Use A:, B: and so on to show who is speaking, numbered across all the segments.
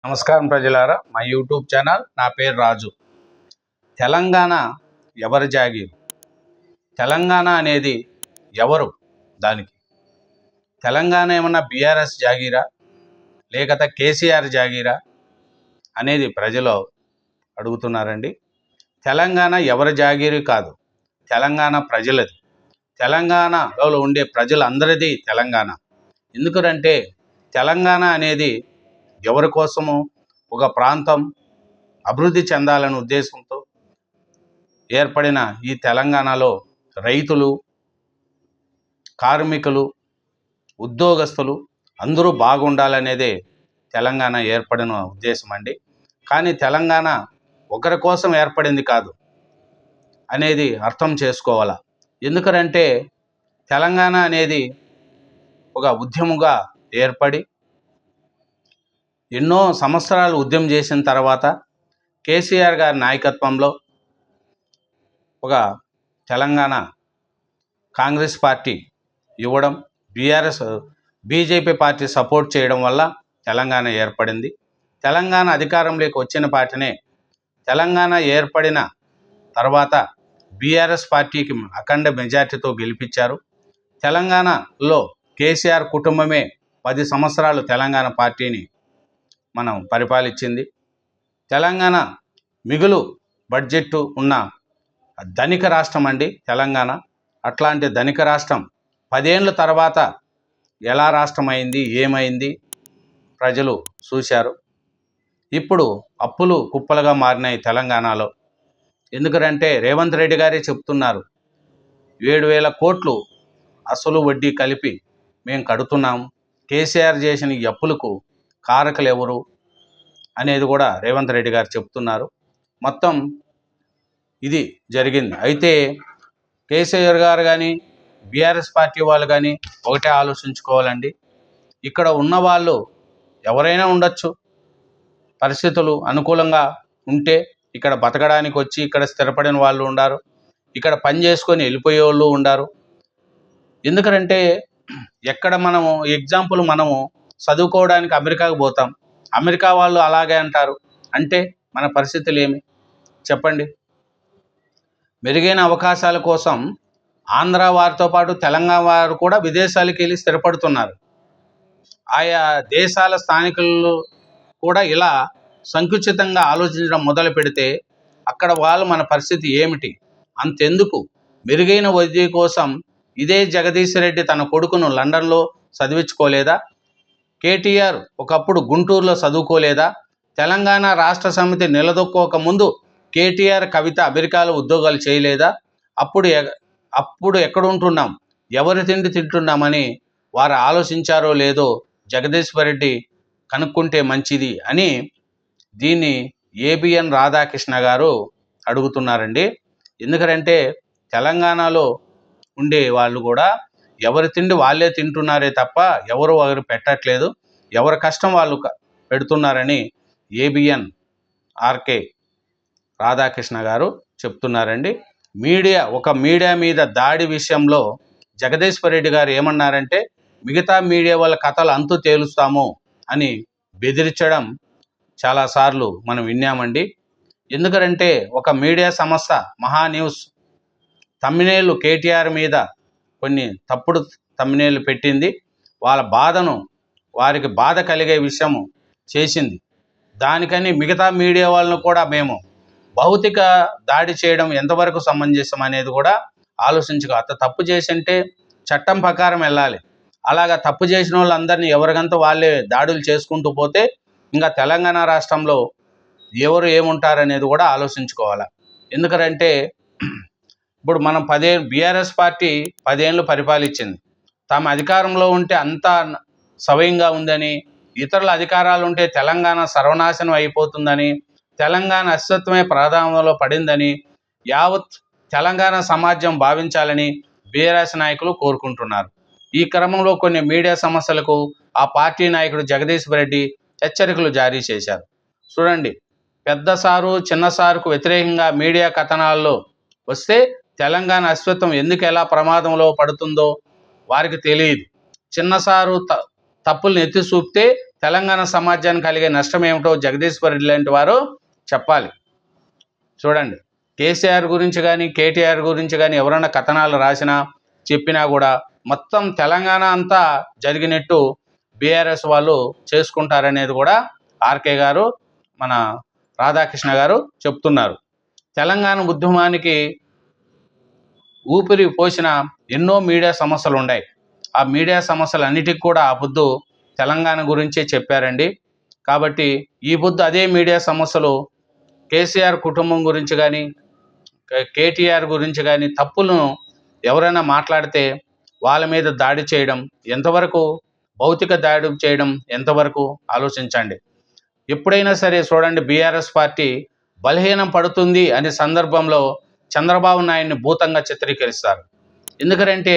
A: నమస్కారం ప్రజలారా, మా యూట్యూబ్ ఛానల్. నా పేరు రాజు. తెలంగాణ ఎవరి జాగీరు? తెలంగాణ అనేది ఎవరు? దానికి తెలంగాణ ఏమన్నా బీఆర్ఎస్ జాగీరా లేకపోతే కేసీఆర్ జాగీరా అనేది ప్రజలు అడుగుతున్నారండి. తెలంగాణ ఎవరి జాగీరు కాదు, తెలంగాణ ప్రజలది. తెలంగాణలో ఉండే ప్రజలందరిది తెలంగాణ. ఎందుకంటే తెలంగాణ అనేది ఎవరి కోసము, ఒక ప్రాంతం అభివృద్ధి చెందాలనే ఉద్దేశంతో ఏర్పడిన ఈ తెలంగాణలో రైతులు, కార్మికులు, ఉద్యోగస్తులు అందరూ బాగుండాలనేదే తెలంగాణ ఏర్పడిన ఉద్దేశం అండి. కానీ తెలంగాణ ఒకరి కోసం ఏర్పడింది కాదు అనేది అర్థం చేసుకోవాలా. ఎందుకంటే తెలంగాణ అనేది ఒక ఉద్యమంగా ఏర్పడి ఎన్నో సంవత్సరాలు ఉద్యమం చేసిన తర్వాత కేసీఆర్ గారి నాయకత్వంలో ఒక తెలంగాణ కాంగ్రెస్ పార్టీ ఇవ్వడం, బీజేపీ పార్టీ సపోర్ట్ చేయడం వల్ల తెలంగాణ ఏర్పడింది. తెలంగాణ అధికారంలోకి వచ్చిన పార్టీనే. తెలంగాణ ఏర్పడిన తర్వాత బీఆర్ఎస్ పార్టీకి అఖండ మెజార్టీతో గెలిపించారు. తెలంగాణలో కేసీఆర్ కుటుంబమే 10 సంవత్సరాలు తెలంగాణ పార్టీని మనం పరిపాలించింది. తెలంగాణ మిగులు బడ్జెట్ ఉన్న ధనిక రాష్ట్రం అండి తెలంగాణ. అట్లాంటి ధనిక రాష్ట్రం 10 ఏళ్ళ తర్వాత ఎలా రాష్ట్రం అయింది, ఏమైంది ప్రజలు చూశారు. ఇప్పుడు అప్పులు కుప్పలుగా మారినాయి తెలంగాణలో. ఎందుకంటే రేవంత్ రెడ్డి గారే చెప్తున్నారు, 7,000 కోట్లు అసలు వడ్డీ కలిపి మేము కడుతున్నాము. కేసీఆర్ చేసిన ఈ అప్పులకు కారకులు ఎవరు అనేది కూడా రేవంత్ రెడ్డి గారు చెప్తున్నారు. మొత్తం ఇది జరిగింది. అయితే కేసీఆర్ గారు కానీ బీఆర్ఎస్ పార్టీ వాళ్ళు కానీ ఒకటే ఆలోచించుకోవాలండి. ఇక్కడ ఉన్నవాళ్ళు ఎవరైనా ఉండొచ్చు, పరిస్థితులు అనుకూలంగా ఉంటే ఇక్కడ బతకడానికి వచ్చి ఇక్కడ స్థిరపడిన వాళ్ళు ఉండారు, ఇక్కడ పని చేసుకొని వెళ్ళిపోయే వాళ్ళు ఉండారు. ఎందుకంటే ఎక్కడ మనము ఎగ్జాంపుల్, మనము చదువుకోవడానికి అమెరికాకు పోతాం, అమెరికా వాళ్ళు అలాగే అంటారు అంటే మన పరిస్థితులు ఏమి చెప్పండి. మెరుగైన అవకాశాల కోసం ఆంధ్ర వారితో పాటు తెలంగాణ వారు కూడా విదేశాలకు వెళ్ళి స్థిరపడుతున్నారు. ఆయా దేశాల స్థానికులు కూడా ఇలా సంకుచితంగా ఆలోచించడం మొదలు పెడితే అక్కడ వాళ్ళు మన పరిస్థితి ఏమిటి? అంతెందుకు, మెరుగైన వైద్య కోసం ఇదే జగదీష్ రెడ్డి తన కొడుకును లండన్లో చదివించుకోలేదా? కేటీఆర్ ఒకప్పుడు గుంటూరులో చదువుకోలేదా? తెలంగాణ రాష్ట్ర సమితి నిలదొక్కోక ముందు కేటీఆర్, కవిత అమెరికాలో ఉద్యోగాలు చేయలేదా? అప్పుడు ఎక్కడ ఉంటున్నాం, ఎవరి తిండి తింటున్నామని వారు ఆలోచించారో లేదో జగదీశ్వర్ రెడ్డి కనుక్కుంటే మంచిది అని దీన్ని ఏబిఎన్ రాధాకృష్ణ గారు అడుగుతున్నారండి. ఎందుకంటే తెలంగాణలో ఉండే వాళ్ళు కూడా ఎవరి తిండి వాళ్ళే తింటున్నారే తప్ప ఎవరు పెట్టట్లేదు, ఎవరి కష్టం వాళ్ళు పెడుతున్నారని ఏబిఎన్ ఆర్కే రాధాకృష్ణ గారు చెప్తున్నారండి. మీడియా మీద దాడి విషయంలో జగదీశ్వర్ రెడ్డి గారు ఏమన్నారంటే, మిగతా మీడియా వాళ్ళ కథలు అంతు తేలుస్తాము అని బెదిరించడం చాలాసార్లు మనం విన్నామండి. ఎందుకంటే ఒక మీడియా సంస్థ మహా న్యూస్ తమ్మినేళ్ళు కేటీఆర్ మీద కొన్ని తప్పుడు తమ్మినేళ్ళు పెట్టింది. వాళ్ళ బాధను, వారికి బాధ కలిగే విషయము చేసింది. దానికని మిగతా మీడియా వాళ్ళను కూడా మేము భౌతిక దాడి చేయడం ఎంతవరకు సమంజసం అనేది కూడా ఆలోచించుకో. తప్పు చేసింటే చట్టం ప్రకారం వెళ్ళాలి. అలాగా తప్పు చేసిన వాళ్ళందరినీ ఎవరికంతా వాళ్ళే దాడులు చేసుకుంటూ పోతే ఇంకా తెలంగాణ రాష్ట్రంలో ఎవరు ఏముంటారనేది కూడా ఆలోచించుకోవాలి. ఎందుకంటే ఇప్పుడు మనం బీఆర్ఎస్ పార్టీ 10 ఏళ్ళు పరిపాలించింది. తాము అధికారంలో ఉంటే అంతా సవ్యంగా ఉందని, ఇతరుల అధికారాలు ఉంటే తెలంగాణ సర్వనాశనం అయిపోతుందని, తెలంగాణ అస్తిత్వమే ప్రాధాన్యంలో పడిందని యావత్ తెలంగాణ సమాజం భావించాలని బీఆర్ఎస్ నాయకులు కోరుకుంటున్నారు. ఈ క్రమంలో కొన్ని మీడియా సమస్యలకు ఆ పార్టీ నాయకుడు జగదీశ్వర్ రెడ్డి హెచ్చరికలు జారీ చేశారు. చూడండి, పెద్ద సారు చిన్న సారుకు వ్యతిరేకంగా మీడియా కథనాల్లో వస్తే తెలంగాణ అస్తిత్వం ఎందుకు ఎలా ప్రమాదంలో పడుతుందో వారికి తెలియదు. చిన్నసారు తప్పుల్ని ఎత్తి చూపితే తెలంగాణ సమాజానికి కలిగే నష్టం ఏమిటో జగదీశ్వర్ రెడ్డి లాంటి వారు చెప్పాలి. చూడండి, కేసీఆర్ గురించి కానీ కేటీఆర్ గురించి కానీ ఎవరైనా కథనాలు రాసినా చెప్పినా కూడా మొత్తం తెలంగాణ అంతా జరిగినట్టు బీఆర్ఎస్ వాళ్ళు చేసుకుంటారనేది కూడా ఆర్కే గారు, మన రాధాకృష్ణ గారు చెప్తున్నారు. తెలంగాణ ఉద్యమానికి ఊపిరి పోసిన ఎన్నో మీడియా సమస్యలు ఉన్నాయి. ఆ మీడియా సమస్యలన్నిటికీ కూడా ఆ పొద్దు తెలంగాణ గురించే చెప్పారండి. కాబట్టి ఈ పొద్దు అదే మీడియా సమస్యలు కేసీఆర్ కుటుంబం గురించి కానీ కేటీఆర్ గురించి కానీ తప్పులను ఎవరైనా మాట్లాడితే వాళ్ళ మీద దాడి చేయడం ఎంతవరకు, భౌతిక దాడి చేయడం ఎంతవరకు ఆలోచించండి. ఎప్పుడైనా సరే చూడండి, బీఆర్ఎస్ పార్టీ బలహీనం పడుతుంది అనే సందర్భంలో చంద్రబాబు నాయుడిని భూతంగా చిత్రీకరిస్తారు. ఎందుకంటే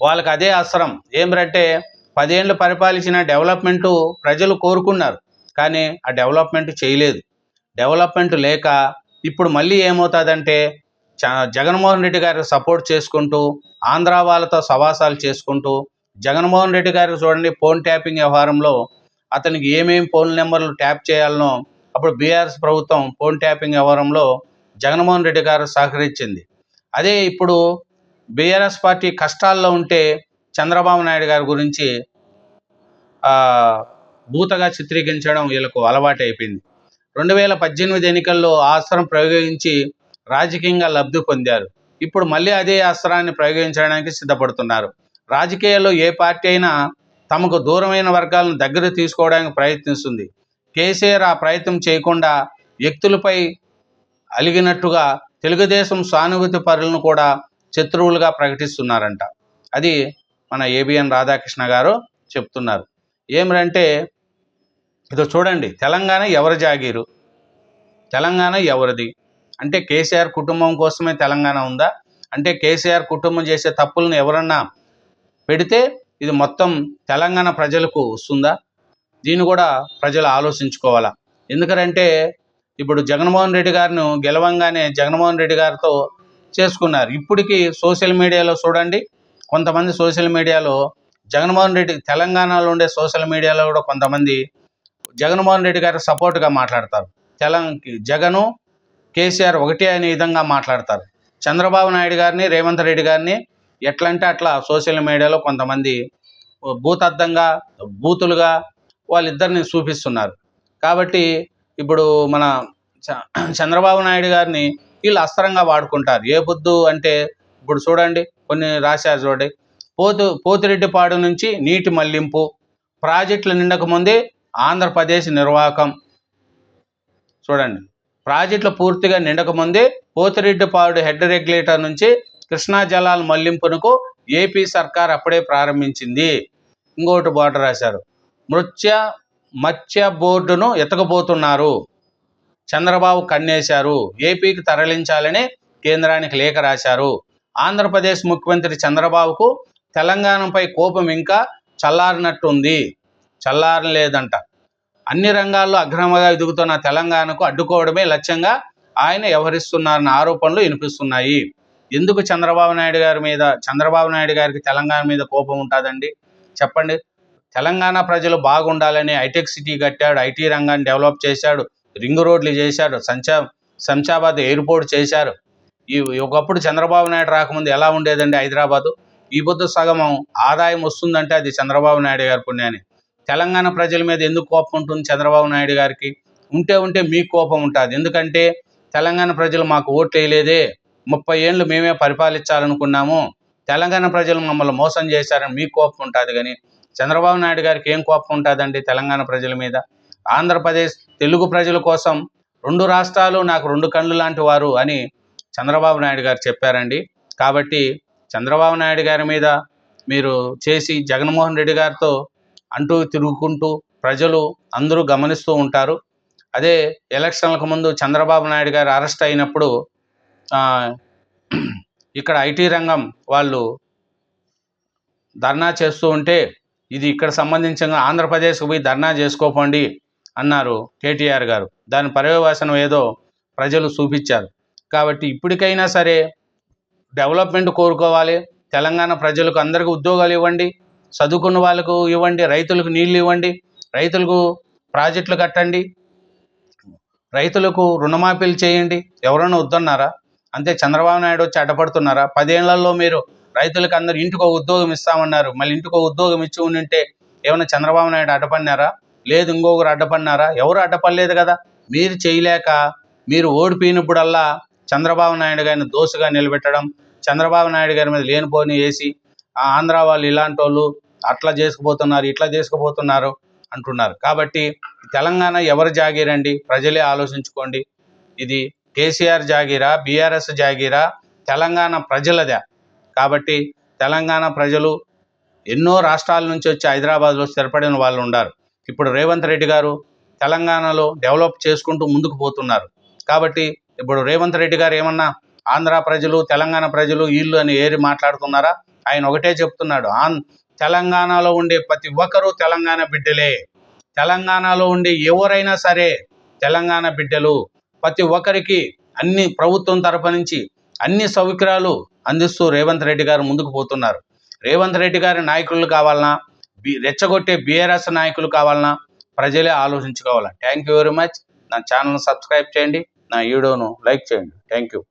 A: వాళ్ళకి అదే అవసరం. ఏమిటంటే 10 ఏళ్ళు పరిపాలించిన డెవలప్మెంటు ప్రజలు కోరుకున్నారు, కానీ ఆ డెవలప్మెంట్ చేయలేదు. డెవలప్మెంట్ లేక ఇప్పుడు మళ్ళీ ఏమవుతుందంటే జగన్మోహన్ రెడ్డి గారికి సపోర్ట్ చేసుకుంటూ ఆంధ్ర వాళ్ళతో సవాసాలు చేసుకుంటూ, జగన్మోహన్ రెడ్డి గారికి చూడండి ఫోన్ ట్యాపింగ్ వ్యవహారంలో అతనికి ఏమేమి ఫోన్ నెంబర్లు ట్యాప్ చేయాలనో అప్పుడు బీఆర్ఎస్ ప్రభుత్వం ఫోన్ ట్యాపింగ్ వ్యవహారంలో జగన్మోహన్ రెడ్డి గారు సహకరించింది. అదే ఇప్పుడు బీఆర్ఎస్ పార్టీ కష్టాల్లో ఉంటే చంద్రబాబు నాయుడు గారి గురించి భూతగా చిత్రీకరించడం వీళ్ళకు అలవాటు అయిపోయింది. 2018 ఎన్నికల్లో ఆ అస్త్రం ప్రయోగించి రాజకీయంగా లబ్ధి పొందారు. ఇప్పుడు మళ్ళీ అదే అస్త్రాన్ని ప్రయోగించడానికి సిద్ధపడుతున్నారు. రాజకీయాల్లో ఏ పార్టీ అయినా తమకు దూరమైన వర్గాలను దగ్గర తీసుకోవడానికి ప్రయత్నిస్తుంది. కేసీఆర్ ఆ ప్రయత్నం చేయకుండా వ్యక్తులపై అలిగినట్టుగా తెలుగుదేశం సానుభూతి పరులను కూడా శత్రువులుగా ప్రకటిస్తున్నారంట. అది మన ఏబిఎన్ రాధాకృష్ణ గారు చెప్తున్నారు. ఏమిటంటే ఇదో చూడండి, తెలంగాణ ఎవరి జాగీరు, తెలంగాణ ఎవరిది అంటే కేసీఆర్ కుటుంబం కోసమే తెలంగాణ ఉందా? అంటే కేసీఆర్ కుటుంబం చేసే తప్పులను ఎవరన్నా పెడితే ఇది మొత్తం తెలంగాణ ప్రజలకు వస్తుందా? దీన్ని కూడా ప్రజలు ఆలోచించుకోవాలా. ఎందుకంటే ఇప్పుడు జగన్మోహన్ రెడ్డి గారిని గెలవంగానే జగన్మోహన్ రెడ్డి గారితో చేసుకున్నారు. ఇప్పటికీ సోషల్ మీడియాలో చూడండి, కొంతమంది సోషల్ మీడియాలో జగన్మోహన్ రెడ్డి, తెలంగాణలో ఉండే సోషల్ మీడియాలో కూడా కొంతమంది జగన్మోహన్ రెడ్డి గారికి సపోర్ట్గా మాట్లాడతారు. జగను కేసీఆర్ ఒకటే అనే విధంగా మాట్లాడతారు. చంద్రబాబు నాయుడు గారిని, రేవంత్ రెడ్డి గారిని ఎట్లంటే అట్లా సోషల్ మీడియాలో కొంతమంది భూతద్దంగా, బూతులుగా వాళ్ళిద్దరిని చూపిస్తున్నారు. కాబట్టి ఇప్పుడు మన చంద్రబాబు నాయుడు గారిని వీళ్ళు అస్త్రంగా వాడుకుంటారు. ఏ పొద్దు అంటే ఇప్పుడు చూడండి, కొన్ని రాశారు చూడండి, పోతిరెడ్డిపాడు నుంచి నీటి మళ్లింపు, ప్రాజెక్టులు నిండక ముందే ఆంధ్రప్రదేశ్ నిర్వాహకం. చూడండి, ప్రాజెక్టులు పూర్తిగా నిండకముందే పోతిరెడ్డిపాడు హెడ్ రెగ్యులేటర్ నుంచి కృష్ణా జలాల మళ్లింపునకు ఏపీ సర్కార్ అప్పుడే ప్రారంభించింది. ఇంకోటి బోర్డు రాశారు, మత్స్య బోర్డును ఎతకబోతున్నారు, చంద్రబాబు కన్నేశారు, ఏపీకి తరలించాలని కేంద్రానికి లేఖ రాశారు. ఆంధ్రప్రదేశ్ ముఖ్యమంత్రి చంద్రబాబుకు తెలంగాణపై కోపం ఇంకా చల్లారినట్టుంది, చల్లారలేదంట. అన్ని రంగాల్లో అగ్రమంగా ఎదుగుతున్న తెలంగాణకు అడ్డుకోవడమే లక్ష్యంగా ఆయన వ్యవహరిస్తున్నారన్న ఆరోపణలు వినిపిస్తున్నాయి. ఎందుకు చంద్రబాబు నాయుడు గారికి తెలంగాణ మీద కోపం ఉంటుందండి చెప్పండి? తెలంగాణ ప్రజలు బాగుండాలని హైటెక్ సిటీ కట్టాడు, ఐటీ రంగాన్ని డెవలప్ చేశాడు, రింగ్ రోడ్లు చేశాడు, శంషాబాద్ ఎయిర్పోర్ట్ చేశారు. ఒకప్పుడు చంద్రబాబు నాయుడు రాకముందు ఎలా ఉండేదండి హైదరాబాదు? ఈ పొద్దు సగం ఆదాయం వస్తుందంటే అది చంద్రబాబు నాయుడు గారి పుణ్యాన్ని. తెలంగాణ ప్రజల మీద ఎందుకు కోపం ఉంటుంది చంద్రబాబు నాయుడు గారికి? ఉంటే మీకు కోపం ఉంటుంది. ఎందుకంటే తెలంగాణ ప్రజలు మాకు ఓట్లు వేయలేదే, 30 ఏళ్ళు మేమే పరిపాలించాలనుకున్నాము, తెలంగాణ ప్రజలు మమ్మల్ని మోసం చేశారని మీకు కోపం ఉంటుంది. కానీ చంద్రబాబు నాయుడు గారికి ఏం కోపం ఉంటుందండి తెలంగాణ ప్రజల మీద? ఆంధ్రప్రదేశ్ తెలుగు ప్రజల కోసం 2 రాష్ట్రాలు నాకు 2 కళ్ళు లాంటి వారు అని చంద్రబాబు నాయుడు గారు చెప్పారండి. కాబట్టి చంద్రబాబు నాయుడు గారి మీద మీరు చేసి జగన్మోహన్ రెడ్డి గారితో అంటూ తిరుగుకుంటూ ప్రజలు అందరూ గమనిస్తూ ఉంటారు. అదే ఎలక్షన్లకు ముందు చంద్రబాబు నాయుడు గారు అరెస్ట్ అయినప్పుడు ఇక్కడ ఐటీ రంగం వాళ్ళు ధర్నా చేస్తూ ఉంటే, ఇది ఇక్కడ సంబంధించిన ఆంధ్రప్రదేశ్కి పోయి ధర్నా చేసుకోకండి అన్నారు కేటీఆర్ గారు. దాని పర్యవసానం ఏదో ప్రజలు చూపించారు. కాబట్టి ఇప్పటికైనా సరే డెవలప్మెంట్ కోరుకోవాలి, తెలంగాణ ప్రజలకు అందరికీ ఉద్యోగాలు ఇవ్వండి, చదువుకున్న వాళ్ళకు ఇవ్వండి, రైతులకు నీళ్ళు ఇవ్వండి, రైతులకు ప్రాజెక్టులు కట్టండి, రైతులకు రుణమాఫీలు చేయండి. ఎవరైనా వద్దన్నారా? అంతే. చంద్రబాబు నాయుడు వచ్చి అడ్డపడుతున్నారా? 10 ఏళ్లలో మీరు రైతులకు అందరు ఇంటికో ఉద్యోగం ఇస్తామన్నారు. మళ్ళీ ఇంటికో ఉద్యోగం ఇచ్చి ఉంటే ఏమైనా చంద్రబాబు నాయుడు అడ్డపడినారా? లేదు ఇంకొకరు అడ్డపడినారా? ఎవరు అడ్డపడలేదు కదా. మీరు చేయలేక మీరు ఓడిపోయినప్పుడల్లా చంద్రబాబు నాయుడు గారిని దోసుగా నిలబెట్టడం, చంద్రబాబు నాయుడు గారి మీద లేనిపోని వేసి ఆంధ్ర వాళ్ళు ఇలాంటి వాళ్ళు అట్లా చేసుకుపోతున్నారు, ఇట్లా చేసుకుపోతున్నారు అంటున్నారు. కాబట్టి తెలంగాణ ఎవరు జాగీరండి? ప్రజలే ఆలోచించుకోండి. ఇది కేసీఆర్ జాగీరా, బీఆర్ఎస్ జాగీరా, తెలంగాణ ప్రజలదే. కాబట్టి తెలంగాణ ప్రజలు ఎన్నో రాష్ట్రాల నుంచి వచ్చి హైదరాబాద్లో స్థిరపడిన వాళ్ళు ఉన్నారు. ఇప్పుడు రేవంత్ రెడ్డి గారు తెలంగాణలో డెవలప్ చేసుకుంటూ ముందుకు పోతున్నారు. కాబట్టి ఇప్పుడు రేవంత్ రెడ్డి గారు ఏమన్నా ఆంధ్ర ప్రజలు, తెలంగాణ ప్రజలు వీళ్ళు అని ఏరి మాట్లాడుతున్నారా? ఆయన ఒకటే చెప్తున్నాడు, తెలంగాణలో ఉండే ప్రతి ఒక్కరూ తెలంగాణ బిడ్డలే. తెలంగాణలో ఉండే ఎవరైనా సరే తెలంగాణ బిడ్డలు. ప్రతి ఒక్కరికి అన్ని ప్రభుత్వం తరపు నుంచి అన్ని సౌకర్యాలు అందిస్తూ రేవంత్ రెడ్డి గారు ముందుకు పోతున్నారు. రేవంత్ రెడ్డి గారి నాయకులు కావాలన్నా, రెచ్చగొట్టే బీఆర్ఎస్ నాయకులు కావాలన్నా ప్రజలే ఆలోచించుకోవాలి. Thank you very much. నా ఛానల్ని సబ్స్క్రైబ్ చేయండి, నా వీడియోను లైక్ చేయండి. Thank you.